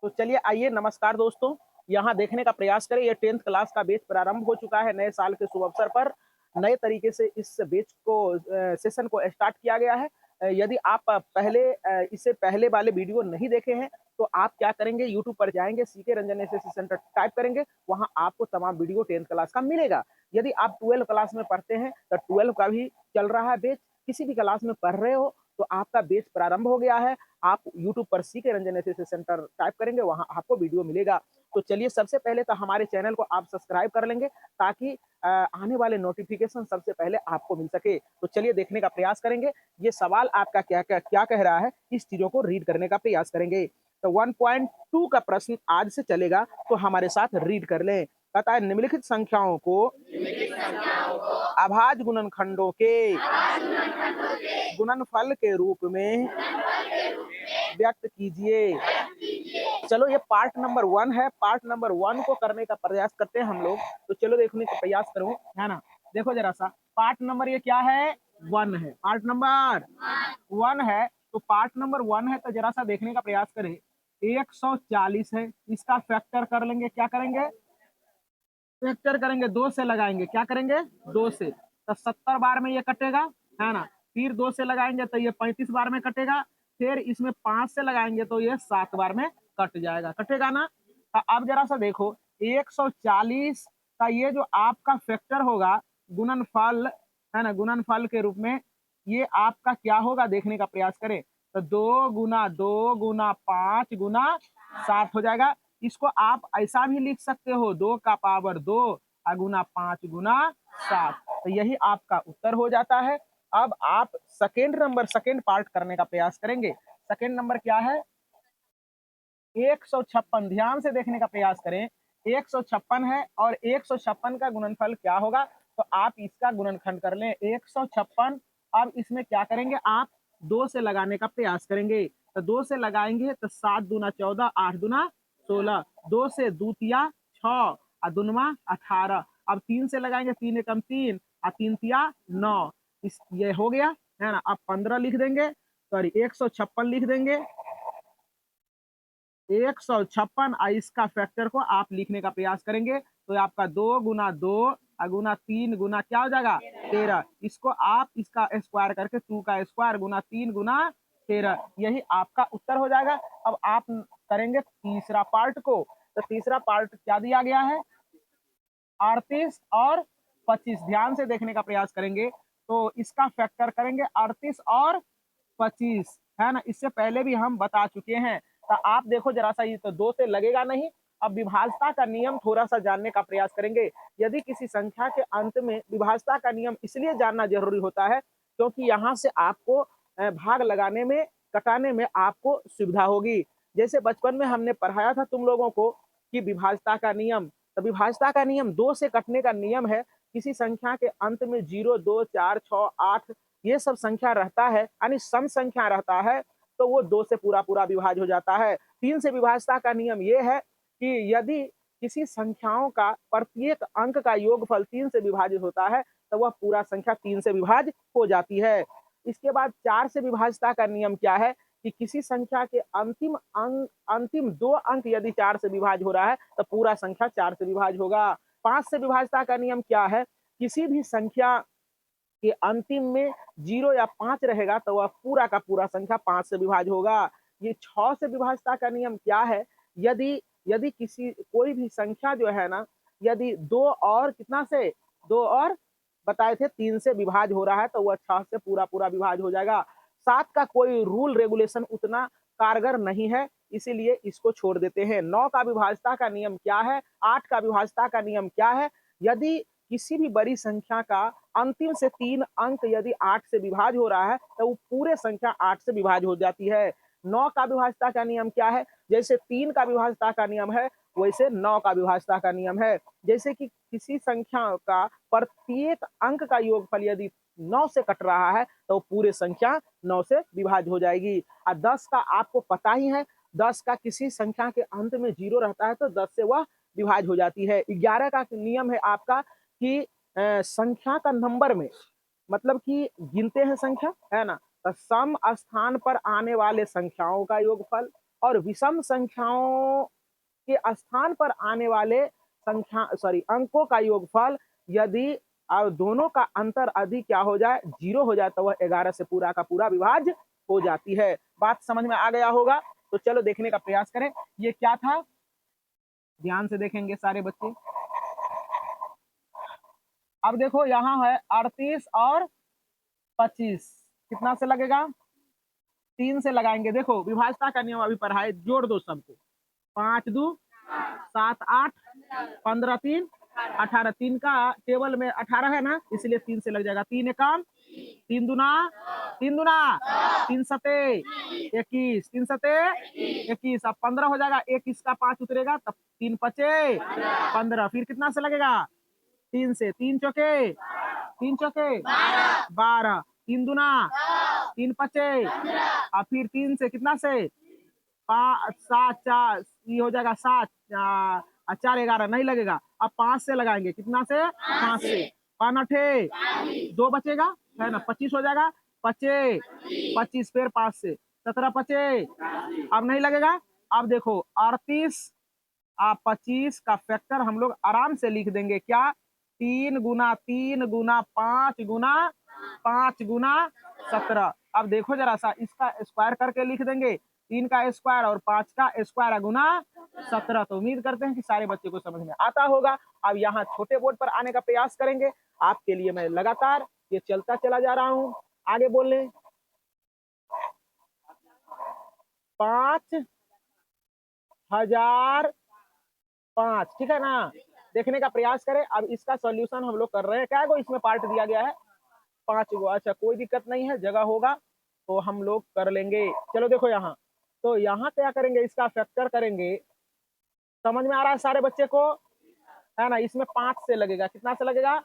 तो चलिए आइए, नमस्कार दोस्तों। यहाँ देखने का प्रयास करें, ये 10th क्लास का बैच प्रारंभ हो चुका है। नए साल के शुभ अवसर पर नए तरीके से इस बैच को सेशन को स्टार्ट किया गया है। यदि आप इससे पहले वाले वीडियो नहीं देखे हैं, तो आप क्या करेंगे, यूट्यूब पर जाएंगे, CK Ranjan SSC centre type करेंगे, वहाँ आपको तमाम वीडियो 10th क्लास का मिलेगा। यदि आप 12 क्लास में पढ़ते हैं, तो 12 का भी चल रहा है बैच। किसी भी क्लास में पढ़ रहे हो, तो आपका बैच प्रारंभ हो गया है। आप यूट्यूब पर CK Ranjan SSC centre type करेंगे, वहां आपको वीडियो मिलेगा। तो चलिए, सबसे पहले तो हमारे चैनल को आप सब्सक्राइब कर लेंगे, ताकि आने वाले नोटिफिकेशन सबसे पहले आपको मिल सके। तो चलिए देखने का प्रयास करेंगे, ये सवाल आपका क्या कह रहा है, इस चीजों को रीड करने का प्रयास करेंगे। तो 1.2 का प्रश्न आज से चलेगा, तो हमारे साथ रीड कर लें। कहता है, निम्नलिखित संख्याओं को अभाज्य गुणनखंडों के गुणनफल के रूप में व्यक्त कीजिए। चलो, ये पार्ट नंबर 1 है। पार्ट नंबर 1 को करने का प्रयास करते हैं हम लोग। तो चलो देखने का प्रयास करूं, है ना। देखो जरा सा, पार्ट नंबर ये क्या है, 1 है। पार्ट नंबर 1 है। तो पार्ट नंबर 1 है, तो जरा सा देखने का प्रयास करें। 140 है, इसका फैक्टर कर लेंगे। क्या करेंगे, फैक्टर करेंगे, 2 से लगाएंगे। क्या करेंगे, 2 से। तो 70 बार में ये कटेगा, है ना। फिर 2 से लगाएंगे तो ये 35 बार में कटेगा। फिर इसमें 5 से लगाएंगे तो ये 7 बार में कट जाएगा, कटेगा ना। तो अब जरा सा देखो, 140 का ये जो आपका फैक्टर होगा, गुणनफल, है ना, गुणनफल के रूप में ये आपका क्या होगा, देखने का प्रयास करें। तो 2 गुना 2 गुना 5 गुना 7 हो जाएगा। इसको आप ऐसा भी लिख सकते हो, 2 का पावर 2 गुना 5 गुना 7। तो यही आपका उत्तर हो जाता है। अब आप सेकेंड पार्ट करने का प्रयास करेंगे। सेकेंड नंबर क्या है, 156। ध्यान से देखने का प्रयास करें। 156 है, और 156 का गुणनफल क्या होगा, तो आप इसका गुणनखंड कर लें, 156। अब इसमें क्या करेंगे, आप 2 से लगाने का प्रयास करेंगे। तो 2 से लगाएंगे तो 7 दूना 14, 8 दूना 16, 2 से दूतिया 6, दुनमा 18। अब 3 से लगाएंगे, 3 एकम 3, 3 तिया 9। ये हो गया, है ना। अब 15 लिख देंगे, सॉरी 156 लिख देंगे। 156, इसका फैक्टर को आप लिखने का प्रयास करेंगे, तो आपका 2 गुना 2 गुना 3 गुना क्या हो जाएगा, 13। इसको आप इसका स्क्वायर करके 2 का स्क्वायर गुना 3 गुना 13, यही आपका उत्तर हो जाएगा। अब आप करेंगे तीसरा पार्ट को। तो तीसरा पार्ट क्या दिया गया है, 38 और 25। ध्यान से देखने का प्रयास करेंगे, तो इसका फैक्टर करेंगे 38 और 25, है ना। इससे पहले भी हम बता चुके हैं। तो आप देखो जरा सा, ये तो 2 से लगेगा नहीं। अब विभाज्यता का नियम थोड़ा सा जानने का प्रयास करेंगे। यदि किसी संख्या के अंत में विभाज्यता का नियम इसलिए जानना जरूरी होता है, क्योंकि यहाँ से आपको भाग लगाने में, कटाने में आपको सुविधा होगी। जैसे बचपन में हमने पढ़ाया था तुम लोगों को कि विभाज्यता का नियम। तो विभाज्यता का नियम 2 से कटने का नियम है। किसी संख्या के अंत में 0, 2, 4, 6, 8 ये सब संख्या रहता है, यानी सम संख्या रहता है, तो वो 2 से पूरा पूरा विभाज्य हो जाता है। 3 से विभाज्यता का नियम ये है कि यदि किसी संख्याओं का प्रत्येक अंक का योगफल 3 से विभाजित होता है, तो वह पूरा संख्या 3 से विभाज्य हो जाती है। इसके बाद 4 से विभाज्यता का नियम क्या है, कि किसी संख्या के अंतिम 2 अंक यदि 4 से विभाज्य हो रहा है, तो पूरा संख्या 4 से विभाज्य होगा। 5 से विभाज्यता का नियम क्या है, किसी भी संख्या कि अंतिम में 0 या 5 रहेगा, तो वह पूरा का पूरा संख्या 5 से विभाज्य होगा। ये 6 से विभाज्यता का नियम क्या है, यदि यदि किसी कोई भी संख्या जो है ना, यदि 2 और कितना से 2 और बताए थे 3 से विभाज्य हो रहा है, तो वह 6 से पूरा पूरा विभाज्य हो जाएगा। 7 का कोई रूल रेगुलेशन उतना कारगर नहीं है, इसीलिए इसको छोड़ देते हैं। 9 का विभाज्यता का नियम क्या है, 8 का विभाज्यता का नियम क्या है, यदि किसी भी बड़ी संख्या का अंतिम से 3 अंक यदि 8 से विभाज्य हो रहा है, तो वो पूरे संख्या 8 से विभाज्य हो जाती है। 9 का विभाज्यता का नियम क्या है, जैसे 3 का विभाज्यता का नियम है, वैसे 9 का विभाज्यता का नियम है। जैसे कि किसी संख्या का प्रत्येक अंक का योगफल यदि 9 से कट रहा है, तो पूरे संख्या 9 से विभाज्य हो जाएगी। और 10 का आपको पता ही है, 10 का किसी संख्या के अंत में 0 रहता है, तो 10 से वह विभाज्य हो जाती है। 11 का नियम है आपका कि संख्या का नंबर में, मतलब कि गिनते हैं संख्या, है ना, तो सम स्थान पर आने वाले संख्याओं का योगफल, और विषम संख्याओं के स्थान पर आने वाले अंकों का योगफल यदि और दोनों का अंतर अधिक क्या हो जाए, 0 हो जाए, तो वह 11 से पूरा का पूरा विभाज्य हो जाती है। बात समझ में आ गया होगा? तो चलो देखने का प्रयास करें। ये क्या था, ध्यान से देखेंगे सारे बच्चे। अब देखो यहाँ है 38 और 25, कितना से लगेगा, 3 से लगाएंगे। देखो विभाजता का नियम अभी पढ़ा है, जोड़ दो सबको। 5 2 7 8 15 3 18, 3 का टेबल में 18 है ना, इसलिए 3 से लग जाएगा। 3 एकम 3 दूना 3 दूना 3 सते 21, 3 सते 21, अब 15 हो जाएगा, 1 इसका 5 उतरेगा, तब 3 पचे 15, फिर कितना से लगेगा, 3 से, 3 चौके 12, 3 दूना 3 पचे, और फिर 3 से कितना से 5 7 4, ये हो जाएगा 7 4 11 नहीं लगेगा। अब 5 से लगाएंगे, कितना से, 5 से, 5 अठे 2 बचेगा है ना, 25 हो जाएगा, 25 फिर 5 से 17 पचे, अब नहीं लगेगा। अब देखो 38 आप 25 का फैक्टर हम लोग आराम से लिख देंगे, क्या, 3 गुना 3 गुना 5 गुना 5 गुना 17। अब देखो जरा सा, इसका स्क्वायर करके लिख देंगे, 3 का स्क्वायर और 5 का स्क्वायर गुना 17। तो उम्मीद करते हैं कि सारे बच्चे को समझ में आता होगा। अब यहाँ छोटे बोर्ड पर आने का प्रयास करेंगे, आपके लिए मैं लगातार ये चलता चला जा रहा हूँ। आगे बोल लें, 5005, ठीक है ना, देखने का प्रयास करें। अब इसका सॉल्यूशन हम लोग कर रहे हैं, क्या गो इसमें पार्ट दिया गया है, 5 गो, अच्छा कोई दिक्कत नहीं है, जगह होगा तो हम लोग कर लेंगे। चलो देखो यहाँ, तो यहाँ क्या करेंगे, इसका फैक्टर करेंगे। समझ में आ रहा है सारे बच्चे को, है ना, इसमें 5 से लगेगा, कितना से लगेगा,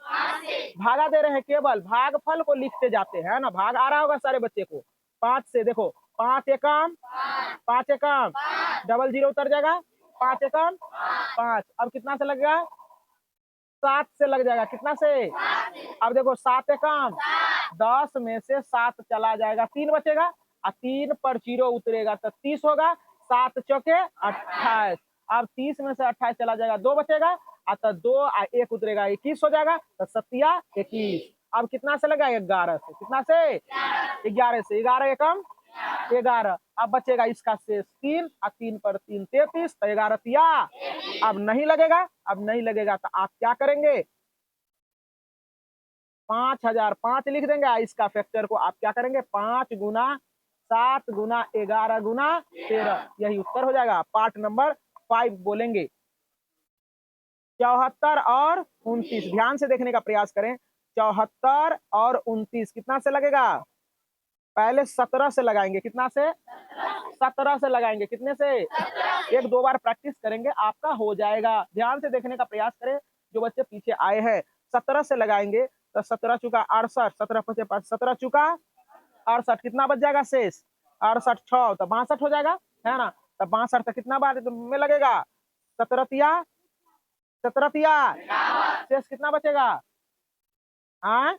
भागा दे रहे हैं, केवल भागफल को लिखते जाते हैं ना, भाग आ रहा होगा सारे बच्चे को। 5 से देखो, 5 एकम 00 उतर जाएगा, 5 एकम 5, अब कितना से लगेगा, 7 से लग जाएगा, कितना से, अब देखो 7 एकम 10 में से 7 चला जाएगा, 3 बचेगा, और 3 पर 0 उतरेगा तो 30 होगा, 7 चौके 28, अब 30 में से 28 चला जाएगा, 2 बचेगा, तो 2 1 उतरेगा, 21 हो जाएगा, तो 7 21। अब कितना से लगा, 11 से, कितना से, 11 से, 11 एकम 11, अब बचेगा इसका शेष 3, और 3 पर 3 33, तो 11 तिया, अब नहीं लगेगा, अब नहीं लगेगा तो आप क्या करेंगे, 5005 लिख देंगे। इसका फैक्टर को आप क्या करेंगे, 5 गुना 7 गुना 11 गुना 13, यही उत्तर हो जाएगा। पार्ट नंबर 5 बोलेंगे। 74 और 29, ध्यान से देखने का प्रयास करें। 74 और 29 कितना से लगेगा, पहले 17 से लगाएंगे, कितना से, 17 से लगाएंगे, कितने से, 1-2 बार प्रैक्टिस करेंगे, आपका हो जाएगा। ध्यान से देखने का प्रयास करें जो बच्चे पीछे आए हैं। 17 से लगाएंगे तो 17 चुका 68, 17 पचे 5, 17 चुका 68, कितना बच जाएगा शेष, 68 6, तो 62 हो जाएगा, है ना, तो 62 तो कितना बार में लगेगा, 17 तिया शेष कितना बचेगा, हाँ,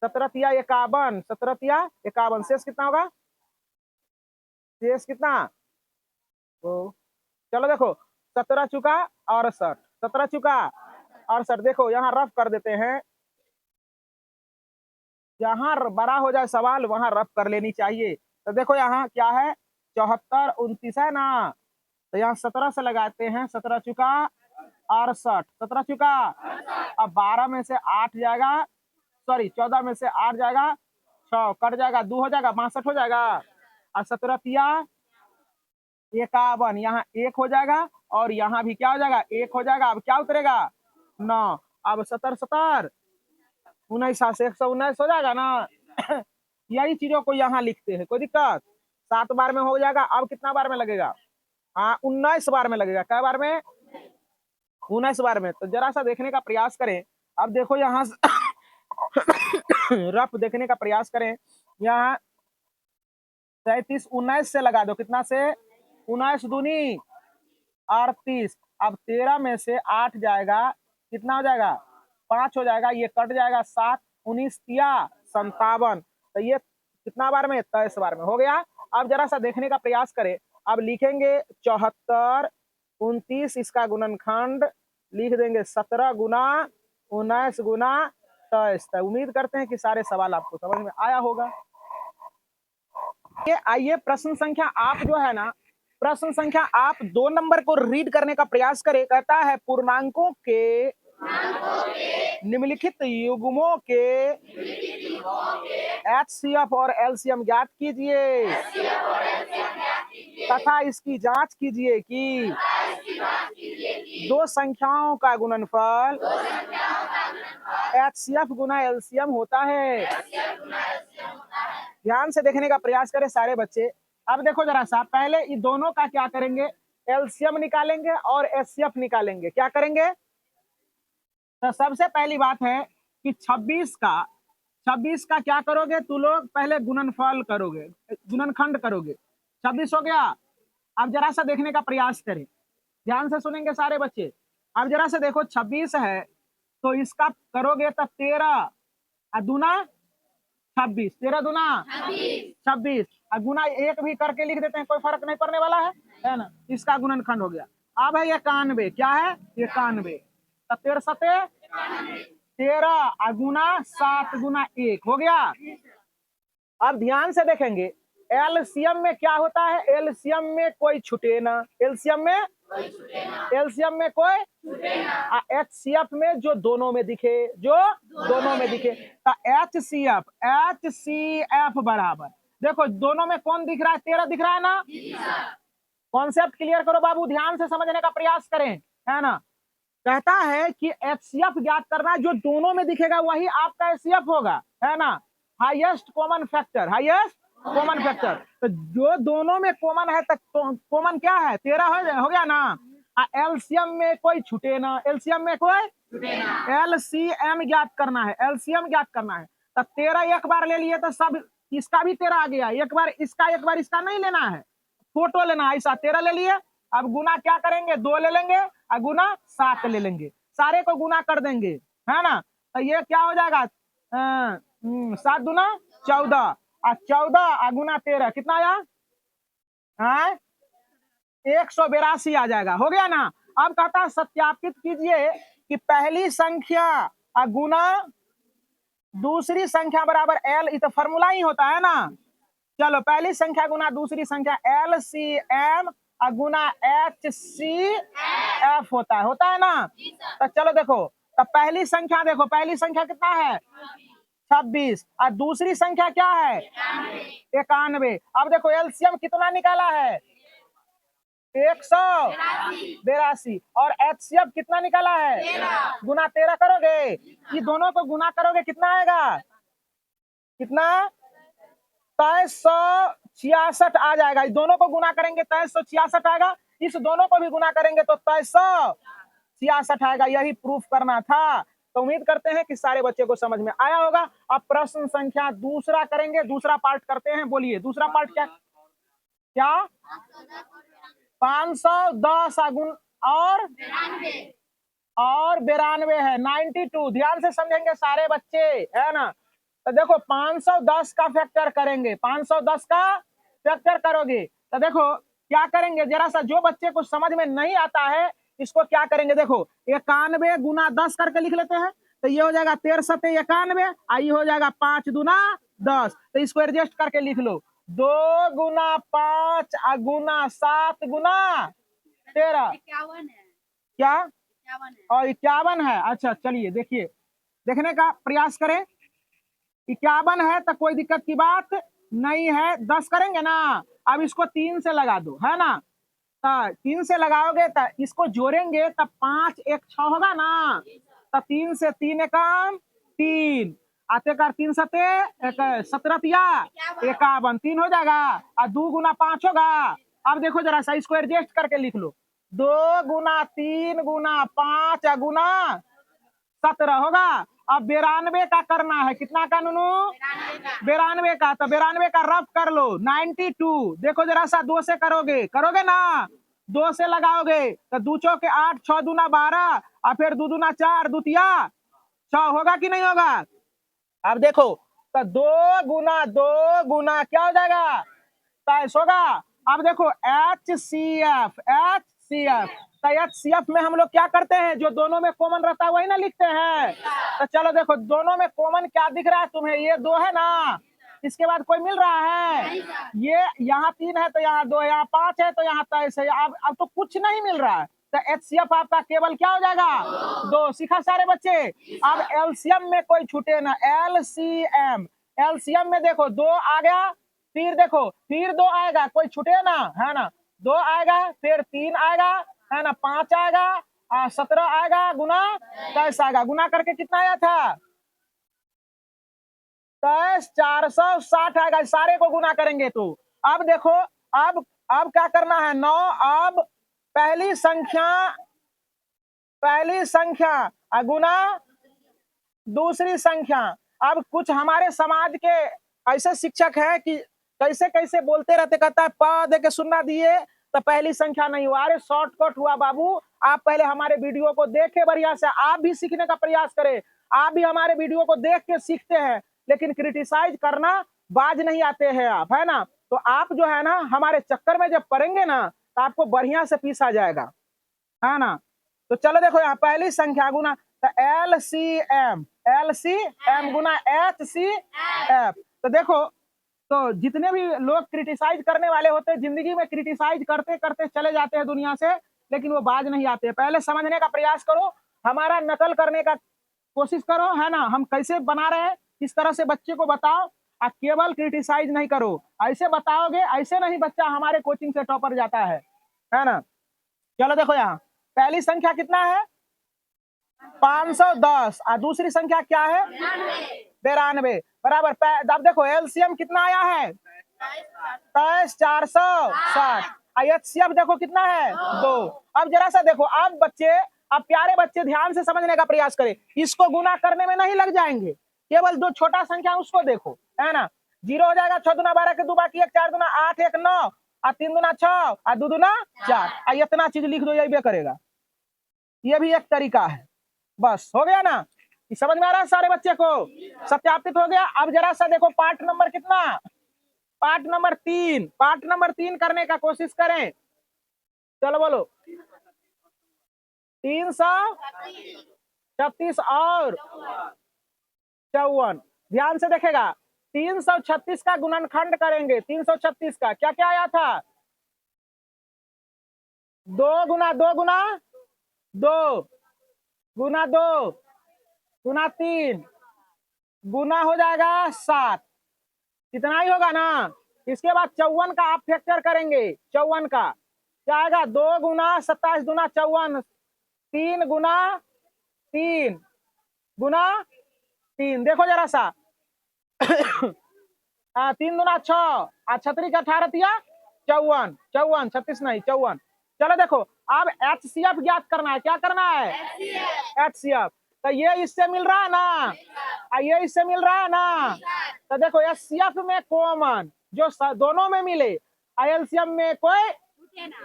17 तिया 51, 17 तिया 51, शेष कितना होगा, शेष कितना, तो चलो देखो 17 चुका 68, 17 चुका 68, देखो यहाँ रफ कर देते हैं, जहां बड़ा हो जाए सवाल वहां रफ कर लेनी चाहिए। तो देखो यहाँ क्या है, 74 29 है ना, तो यहाँ 17 से लगाते हैं, 17 चुका 68, 17 चुका, अब 12 में से 8 जाएगा, सॉरी 14 में से 8 जाएगा, 6 कट जाएगा, 2 हो जाएगा, 62 हो जाएगा, और 17 तिया 51, यहाँ 1 हो जाएगा, और यहाँ भी क्या हो जाएगा, 1 हो जाएगा, अब क्या उतरेगा 9, अब 70 19 से 119 हो जाएगा ना। यही चीजों को यहाँ लिखते हैं, कोई दिक्कत, 7 बार में हो जाएगा। अब कितना बार में लगेगा, हाँ 19 बार में लगेगा, क्या बार में, 19 बार में। तो जरा सा देखने का प्रयास करें। अब देखो यहाँ रफ देखने का प्रयास करें, यहाँ 37 19 से लगा दो, कितना से, 19 दूनी 38, अब 13 में से 8 जाएगा, कितना हो जाएगा, 5 हो जाएगा, ये कट जाएगा, 7 19 तिया 57, तो ये कितना बार में, 23 बार में हो गया। अब जरा सा देखने का प्रयास करें, अब लिखेंगे 74, 29 इसका गुणनखंड लिख देंगे 17 गुना 19 गुना 23। उम्मीद करते हैं कि सारे सवाल आपको समझ में आया होगा। ये आइए प्रश्न संख्या आप जो है ना, प्रश्न संख्या आप 2 नंबर को रीड करने का प्रयास करें। कहता है पूर्णांकों के निम्नलिखित युग्मों के एचसीएफ और एलसीएम ज्ञात कीजिए तथा इसकी जांच कीजिए कि दो संख्याओं का गुणनफल एचसीएफ गुना एलसीएम होता है। ध्यान से देखने का प्रयास करें सारे बच्चे। अब देखो जरा सा, पहले इन दोनों का क्या करेंगे, एलसीएम निकालेंगे और एचसीएफ निकालेंगे। क्या करेंगे? तो सबसे पहली बात है कि 26 का क्या करोगे तू लोग, पहले गुणनफल करोगे, गुणनखंड करोगे। 26 हो गया। अब जरा सा देखने का प्रयास करें, ध्यान से सुनेंगे सारे बच्चे। अब जरा से देखो 26 है तो इसका करोगे तो 13 दूना 26, 13 दूना 26 और गुना 1 भी करके लिख देते हैं, कोई फर्क नहीं पड़ने वाला है ना। इसका गुणनखंड हो गया। अब है 91, क्या है 91, तो 13 सते 13 गुना 7 गुना 1 हो गया। अब ध्यान से देखेंगे एलसीएम में क्या होता है, एलसीएम में कोई छूटे ना, एलसीएम में कोई एचसीएफ में जो दोनों में दिखे, तो एचसीएफ बराबर, देखो दोनों में कौन दिख रहा है, 13 दिख रहा है ना। कॉन्सेप्ट क्लियर करो बाबू, ध्यान से समझने का प्रयास करें, है ना। कहता है कि एचसीएफ ज्ञात करना, जो दोनों में दिखेगा वही आपका एचसीएफ होगा, है ना। हाईएस्ट कॉमन फैक्टर, तो जो दोनों में कॉमन है तो कॉमन क्या है, 13 हो गया ना। एलसीएम में कोई छूटे ना, एलसीएम ज्ञात करना है, एलसीएम ज्ञात करना है। तो 13 एक बार ले लिए तो सब इसका भी 13 आ गया, एक बार इसका नहीं लेना है, फोटो लेना है। ऐसा 13 ले लिए, अब गुना क्या करेंगे, 2 ले लेंगे और गुना 7 ले लेंगे, सारे को गुना कर देंगे, है ना। तो ये क्या हो जाएगा, 7 दूना 14 और 14 गुना 13 कितना आया, 182 आ जाएगा, हो गया ना। अब कहता है सत्यापित कीजिए कि पहली संख्या गुना दूसरी संख्या बराबर एल, ये तो फॉर्मूला ही होता है ना। चलो पहली संख्या गुना दूसरी संख्या एलसीएम गुना एचसीएफ होता है ना। तो चलो देखो, तो पहली संख्या देखो, पहली संख्या कितना है 26 और दूसरी संख्या क्या है 91। अब देखो एलसीएम कितना निकाला है 182 और एचसीएफ कितना निकाला है गुना 13 करोगे, ये दोनों को गुना करोगे कितना आएगा, कितना 2366 आ जाएगा। इस दोनों को गुना करेंगे 2366 आएगा, इस दोनों को भी गुना करेंगे तो 2366 आएगा। यही प्रूफ करना था। तो उम्मीद करते हैं कि सारे बच्चे को समझ में आया होगा। अब प्रश्न संख्या दूसरा करेंगे, दूसरा पार्ट करते हैं। बोलिए दूसरा पार्ट क्या 510 गुण और 92 है 92। ध्यान से समझेंगे सारे बच्चे, है ना। तो देखो 510 का फैक्टर करेंगे, 510 का फैक्टर करोगे तो देखो क्या करेंगे, जरा सा जो बच्चे को समझ में नहीं आता है इसको क्या करेंगे, देखो 91 गुना 10 करके लिख लेते हैं। तो ये हो जाएगा 13 सते 91, आई हो जाएगा 5 दूना 10। तो इसको एडजस्ट करके लिख लो, 2 गुना 5 गुना 7 गुना 13 क्या और 51 है। अच्छा चलिए देखिए, देखने का प्रयास करें। 51 है तो कोई दिक्कत की बात नहीं है, 10 करेंगे ना। अब इसको 3 से लगा दो, है ना। तो 3 से लगाओगे तो इसको जोड़ेंगे तो 5 1 6 होगा ना। तो 3 से 3 एकम 3 आते कर 3 सते 17 51 3 हो जाएगा और 2 गुना 5 होगा। अब देखो जरा सा इसको एडजस्ट करके लिख लो, 2 गुना 3 गुना 5 गुना 17 होगा। अब 92 का करना है, कितना का नूनू 92 का। तो 92 का रफ कर लो 92। देखो जरा सा 2 से करोगे ना, 2 से लगाओगे तो 2 चौके 8 6 दूना 12 और फिर 2 दूना 4 दूतिया 6 होगा कि नहीं होगा। अब देखो तो 2 गुना क्या हो जाएगा 23 होगा अब देखो HCF, तो HCF में हम लोग क्या करते हैं, जो दोनों में कॉमन रहता है वही ना लिखते हैं। तो चलो देखो दोनों में कॉमन क्या दिख रहा है तुम्हें, ये 2 है ना, इसके बाद कोई मिल रहा है, ये यहाँ 3 है तो यहाँ 2, यहाँ 5 है तो यहाँ 23 है। अब तो कुछ नहीं मिल रहा है, तो HCF आपका केवल क्या हो जाएगा, 2। सीखा सारे बच्चे। अब एलसीएम में कोई छूटे ना, एलसीएम में देखो 2 आ गया, फिर देखो फिर 2 आएगा, कोई छूटे ना, है ना, 2 आएगा, फिर 3 आएगा, है ना, 5 आएगा, 17 आएगा, गुना 23 आएगा। गुना करके कितना आया था, 23 460 आएगा। सारे को गुना करेंगे तो अब देखो, अब क्या करना है, 9। अब पहली संख्या गुना दूसरी संख्या। अब कुछ हमारे समाज के ऐसे शिक्षक हैं कि कैसे कैसे बोलते रहते, कहता है प दे के सुनना दिए तो पहली संख्या नहीं हुआ। अरे शॉर्टकट हुआ बाबू, आप पहले हमारे वीडियो को देखे बढ़िया से, आप भी सीखने का प्रयास करें। आप भी हमारे वीडियो को देख के सीखते हैं, लेकिन क्रिटिसाइज करना बाज नहीं आते हैं आप, है ना। तो आप जो है ना हमारे चक्कर में जब पड़ेंगे ना तो आपको बढ़िया से पीसा जाएगा, है ना। तो चलो देखो यहाँ पहली संख्या गुना, तो LCM गुना HCF। तो देखो, तो जितने भी लोग क्रिटिसाइज करने वाले होते हैं, जिंदगी में क्रिटिसाइज करते करते चले जाते हैं दुनिया से, लेकिन वो बाज नहीं आते। पहले समझने का प्रयास करो, हमारा नकल करने का कोशिश करो, है ना, हम कैसे बना रहे हैं इस तरह से बच्चे को बताओ। केवल क्रिटिसाइज नहीं करो, ऐसे बताओगे, ऐसे नहीं बच्चा हमारे कोचिंग से टॉपर जाता है ना। चलो देखो यहाँ पहली संख्या कितना है, 510, और दूसरी संख्या क्या है, 92 बराबर। अब देखो एलसीएम कितना आया है, 23 460। HCF देखो कितना है, 2। अब जरा सा देखो, अब बच्चे, अब प्यारे बच्चे ध्यान से समझने का प्रयास करें, इसको गुना करने में नहीं लग जाएंगे, केवल जो छोटा संख्या उसको देखो, है ना। 0 हो जाएगा, 6 दूना 12 के 2 बाकी 1, 4 दूना 8, 1 9, और 3 दूना 6, और 2 दूना 4। इतना चीज लिख दो, यही भी करेगा। ये भी एक तरीका है, बस हो गया ना। समझ में आ रहा है सारे बच्चे को, सत्यापित हो गया। अब जरा सा देखो पार्ट नंबर कितना, पार्ट नंबर 3, पार्ट नंबर 3 करने का कोशिश करें। चलो बोलो, 336 और 54। ध्यान से देखेगा, 336 का गुणनखंड करेंगे, 336 का क्या क्या आया था, 2 गुना 2 गुना 2 गुना 2 गुना 3 गुना हो जाएगा 7, इतना ही होगा ना। इसके बाद 54 का आप फैक्टर करेंगे, 54 का क्या आएगा, 2 गुना 27 गुना 54, 3 गुना 3 गुना 3। देखो जरा सा 3 दुना 6, 36 का 18 दिया 54, 36 नहीं 54। चलो देखो अब HCF ज्ञात करना है, क्या करना है, HCF। तो ये इससे मिल रहा है ना, ये इससे मिल रहा है ना। तो देखो HCF में कॉमन जो दोनों में मिले, LCM में कोई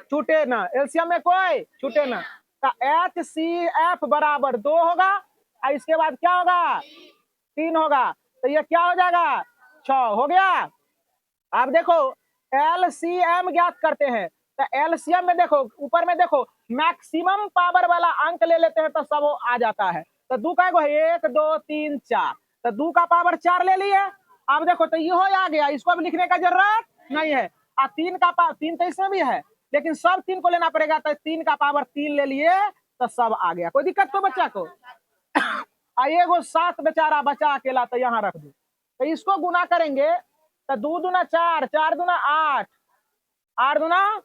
छूटे ना, LCM में कोई छूटे ना। तो HCF बराबर 2 होगा, और इसके बाद क्या होगा, 3 होगा, तो ये क्या हो जाएगा, 6 हो गया। अब देखो LCM ज्ञात करते हैं, तो LCM में देखो ऊपर में देखो मैक्सिमम पावर वाला अंक ले लेते हैं तो सब आ जाता है। तो 2 का 1 2 3 4, तो 2 का पावर 4 ले लिए। अब देखो तो ये हो आ गया, इसको अब लिखने का जरूरत नहीं है। 3 का 3 तो इसमें भी है, लेकिन सब 3 को लेना पड़ेगा, तो 3 का पावर 3 ले लिए तो सब आ गया। कोई दिक्कत तो बच्चा को आइए, 7 बेचारा बचा अकेला, तो यहाँ रख दो। तो इसको गुना करेंगे, तो 2 दूना 4, 4 दूना 8, 8 दूना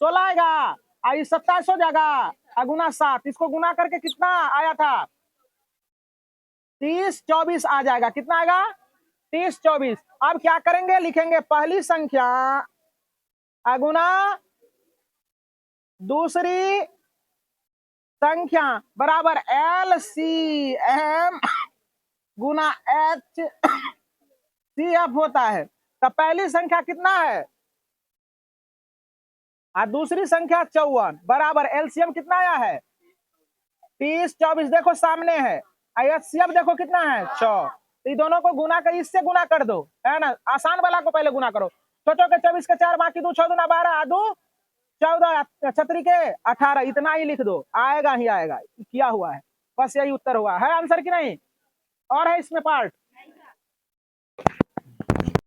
16 आएगा, और 27 हो जाएगा, गुना 7। इसको गुना करके कितना आया था, 30 24 आ जाएगा। कितना आएगा, 30 24। अब क्या करेंगे, लिखेंगे पहली संख्या गुना दूसरी संख्या बराबर LCM गुना HCF होता है। तो पहली संख्या कितना है, और दूसरी संख्या 54 बराबर LCM कितना आया है, 30 24। देखो सामने है, HCF देखो कितना है, 6। तो दोनों को गुना कर, इससे गुना कर दो, है ना। आसान वाला को पहले गुना करो। सोचो कि 24 के 4 बाकी 2 6 दूना 12 2 14 छतरी के 18 इतना ही लिख दो, आएगा ही आएगा, किया हुआ है, बस यही उत्तर हुआ है आंसर की नहीं और है इसमें पार्ट।